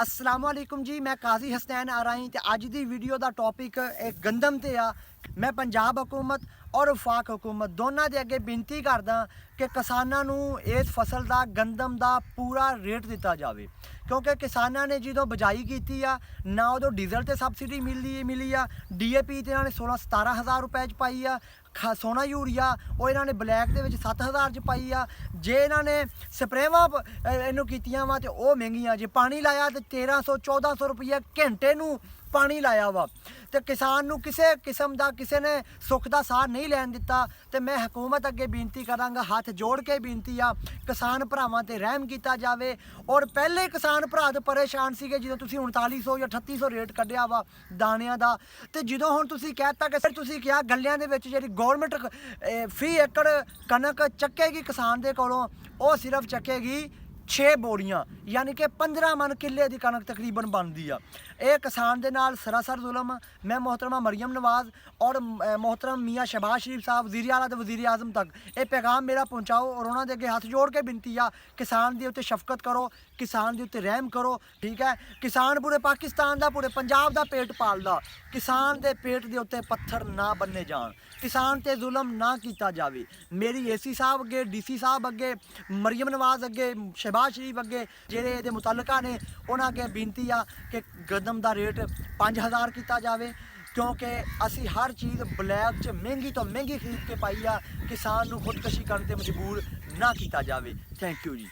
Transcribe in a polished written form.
अस्सलाम वालेकुम जी, मैं काजी हसनैन आराई ते अज दी वीडियो का टॉपिक एक गंदम ते आ। मैं पंजाब हुकूमत और वफाक हुकूमत दोनों के अगे बेनती करदा कि किसानों नूं इस फसल का गंदम का पूरा रेट दिता जाए, क्योंकि किसानों ने जो बिजाई की आ ना उदों डीजल ते सबसिडी मिली आ, DAP ते इन्होंने 16-17 हज़ार रुपए च पाई आ, सोना यूरिया वो इन्होंने ब्लैक के 7 हज़ार च पाई आ, जे इन्होंने स्प्रेवां इनू कीतियां वा तो वह महंगियां, जे पानी लाया तो 1300-1400 रुपये घंटे नू पानी लाया वा, तो किसान नू किसी किस्म का किसी ने सुख का साह नहीं लैन दिता। तो मैं हुकूमत अगे बेनती करांगा, हाथ जोड़ के बेनती आ किसान भरावां ते रहम किया जाए। और पहले किसान भरा तो परेशान सीगे जो तुसीं 3900 या 3800 रेट कढ़िया वा दाणियां दा, तो जो हुण तुसीं कहता कि सर तुसीं क्या गल्लियां दे विच जिहड़ी गौरमेंट फी एकड़ कनक चक्केगी किसान दे कोलों, वो सिर्फ चक्केगी 6 बोरियां, यानी कि 15 मन किले की कनक तकरीबन बनती है। ये किसान के नाल सरासर जुल्म। मैं मोहतरमा मरियम नवाज और मोहतरम मियाँ शहबाज शरीफ साहब वज़ीर आला ते वज़ीर आज़म तक ये पैगाम मेरा पहुँचाओ और उन्होंने अगे हाथ जोड़ के बिनती आ किसान के उत्ते शफकत करो, किसान के उत्ते रहम करो। ठीक है, किसान पूरे पाकिस्तान का पूरे पंजाब का पेट पालदा, किसान के पेट के उत्ते पत्थर ना बन्ने जान, किसान ते जुल्म ना किया जाए। मेरी AC साहब अगे, DC साहब अगे, मरियम नवाज अगे, शहबाज शरीफ अगे जेह्ड़े ये मुतलका ने उन्होंने अगे बेनती आ कि गंदम का रेट 5000 किया जाए, क्योंकि असी हर चीज़ ब्लैक च महंगी तो महंगी खरीद के पाई आ, किसान नू खुदकशी करने मजबूर ना किया जाए। Thank you ji.